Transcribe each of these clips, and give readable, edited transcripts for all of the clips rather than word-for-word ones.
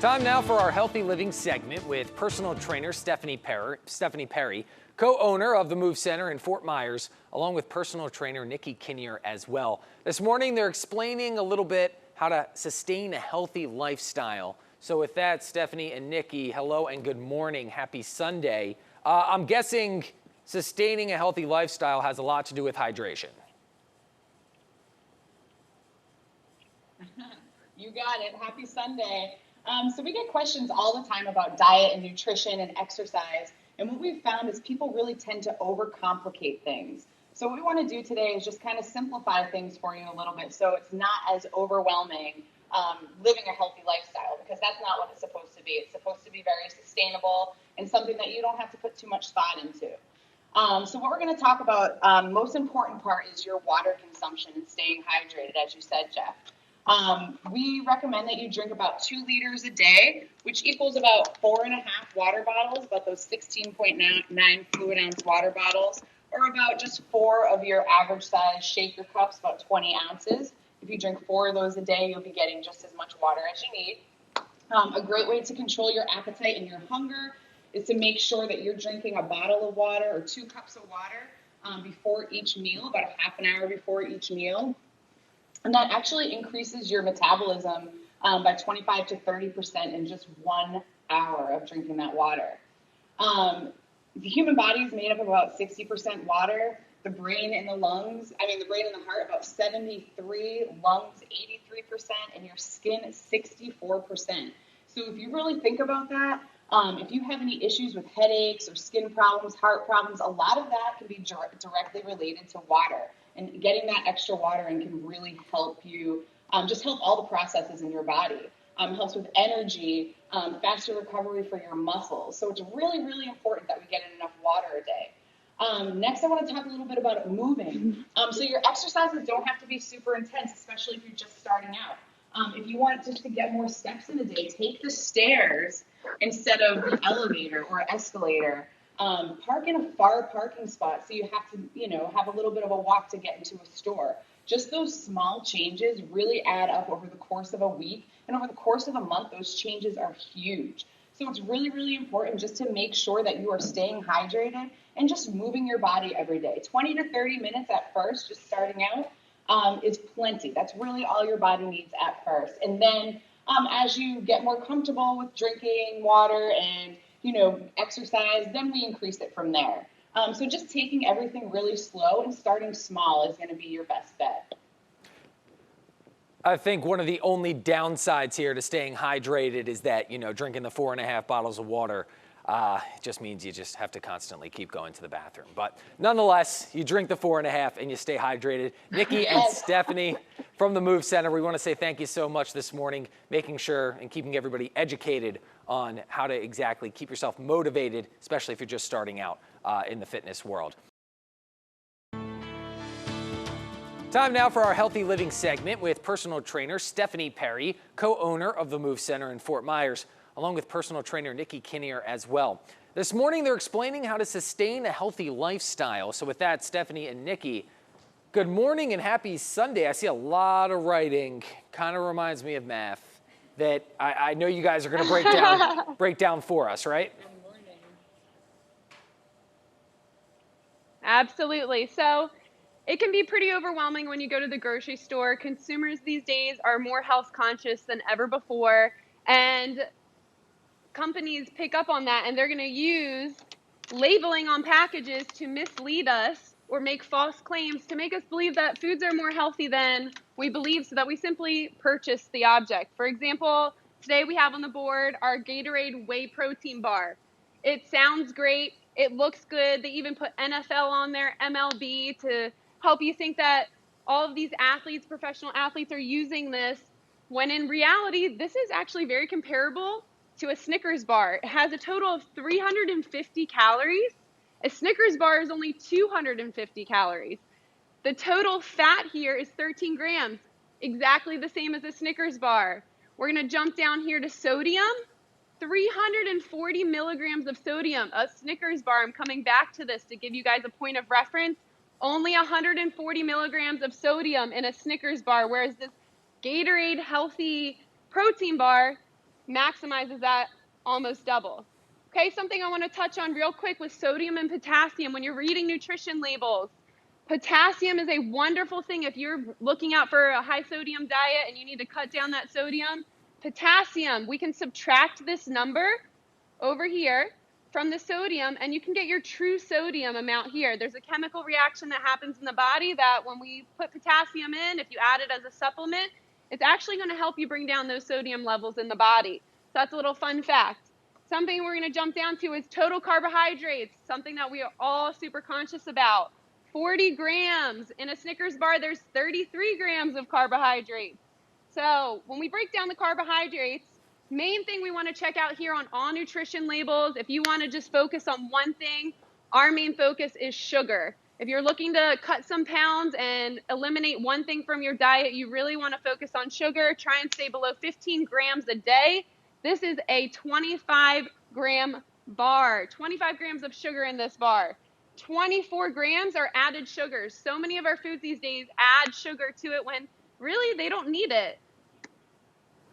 Time now for our Healthy Living segment with personal trainer Stephanie Perry, co-owner of the Move Center in Fort Myers, along with personal trainer NIKKI as well. This morning, they're explaining a little bit how to sustain a healthy lifestyle. So with that, Stephanie and NIKKI, hello and good morning. Happy Sunday. I'm guessing sustaining a healthy lifestyle has a lot to do with hydration. You got it. Happy Sunday. So we get questions all the time about diet and nutrition and exercise. And what we've found is people really tend to overcomplicate things. So what we want to do today is just kind of simplify things for you a little bit so it's not as overwhelming living a healthy lifestyle, because that's not what it's supposed to be. It's supposed to be very sustainable and something that you don't have to put too much thought into. So what we're going to talk about, most important part is your water consumption and staying hydrated, as you said, Jeff. We recommend that you drink about 2 liters a day, which equals about 4.5 water bottles, about those 16.9 fluid ounce water bottles, or about just 4 of your average size shaker cups, about 20 ounces. If you drink 4 of those a day, you'll be getting just as much water as you need. A great way to control your appetite and your hunger is to make sure that you're drinking a bottle of water or 2 cups of water before each meal, about a half an hour before each meal. And that actually increases your metabolism by 25 to 30% in just 1 hour of drinking that water. The human body is made up of about 60% water. The brain and the heart, about 73, lungs, 83%, and your skin, 64%. So if you really think about that, if you have any issues with headaches or skin problems, heart problems, a lot of that can be directly related to water. And getting that extra water in can really help you, just help all the processes in your body. Helps with energy, faster recovery for your muscles. So it's really, really important that we get in enough water a day. Next, I want to talk a little bit about moving. So your exercises don't have to be super intense, especially if you're just starting out. If you want just to get more steps in a day, take the stairs instead of the elevator or escalator. Park in a far parking spot so you have to, have a little bit of a walk to get into a store. Just those small changes really add up over the course of a week, and over the course of a month, those changes are huge. So it's really, really important just to make sure that you are staying hydrated and just moving your body every day. 20 to 30 minutes at first, just starting out, is plenty. That's really all your body needs at first. And then as you get more comfortable with drinking water and exercise, then we increase it from there. So just taking everything really slow and starting small is going to be your best bet. I think one of the only downsides here to staying hydrated is that, drinking the 4.5 bottles of water just means you just have to constantly keep going to the bathroom. But nonetheless, you drink the 4.5 and you stay hydrated. NIKKI and Stephanie from the Move Center, we want to say thank you so much this morning, making sure and keeping everybody educated on how to exactly keep yourself motivated, especially if you're just starting out in the fitness world. Time now for our Healthy Living segment with personal trainer Stephanie Perry, co-owner of the Move Center in Fort Myers, along with personal trainer NIKKI as well. This morning, they're explaining how to sustain a healthy lifestyle. So with that, Stephanie and NIKKI, good morning and happy Sunday. I see a lot of writing, kind of reminds me of math, that I know you guys are going to break down for us, right? Good morning. Absolutely. So it can be pretty overwhelming when you go to the grocery store. Consumers these days are more health conscious than ever before, and companies pick up on that, and they're going to use labeling on packages to mislead us or make false claims to make us believe that foods are more healthy than we believe, so that we simply purchase the object. For example, today we have on the board our Gatorade whey protein bar. It sounds great. It looks good. They even put NFL on there, MLB, to help you think that all of these athletes, professional athletes, are using this, when in reality, this is actually very comparable to a Snickers bar. It has a total of 350 calories. A Snickers bar is only 250 calories. The total fat here is 13 grams, exactly the same as a Snickers bar. We're going to jump down here to sodium. 340 milligrams of sodium. A Snickers bar, I'm coming back to this to give you guys a point of reference, only 140 milligrams of sodium in a Snickers bar, whereas this Gatorade healthy protein bar, maximizes that almost double. Okay, something I want to touch on real quick with sodium and potassium when you're reading nutrition labels. Potassium is a wonderful thing if you're looking out for a high sodium diet and you need to cut down that sodium. Potassium, we can subtract this number over here from the sodium and you can get your true sodium amount here. There's a chemical reaction that happens in the body that when we put potassium in, if you add it as a supplement, it's actually going to help you bring down those sodium levels in the body. So that's a little fun fact. Something we're going to jump down to is total carbohydrates, something that we are all super conscious about. 40 grams. In a Snickers bar, there's 33 grams of carbohydrates. So when we break down the carbohydrates, main thing we want to check out here on all nutrition labels, if you want to just focus on one thing, our main focus is sugar. If you're looking to cut some pounds and eliminate one thing from your diet, you really want to focus on sugar. Try and stay below 15 grams a day. This is a 25-gram bar, 25 grams of sugar in this bar. 24 grams are added sugars. So many of our foods these days add sugar to it when really they don't need it.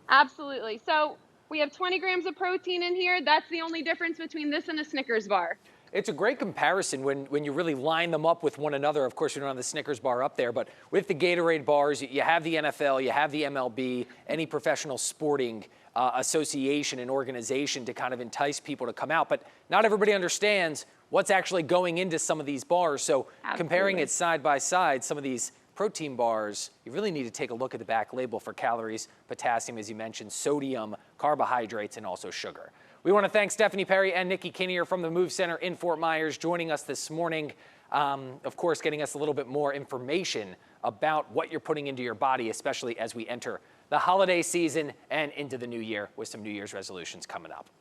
Absolutely. So we have 20 grams of protein in here. That's the only difference between this and a Snickers bar. It's a great comparison when you really line them up with one another. Of course, you don't have the Snickers bar up there, but with the Gatorade bars, you have the NFL, you have the MLB, any professional sporting association and organization to kind of entice people to come out. But not everybody understands what's actually going into some of these bars. So comparing it side by side, some of these protein bars, you really need to take a look at the back label for calories, potassium, as you mentioned, sodium, carbohydrates, and also sugar. We want to thank Stephanie Perry and Nikki Kinnear from the Move Center in Fort Myers joining us this morning. Of course, getting us a little bit more information about what you're putting into your body, especially as we enter the holiday season and into the new year with some New Year's resolutions coming up.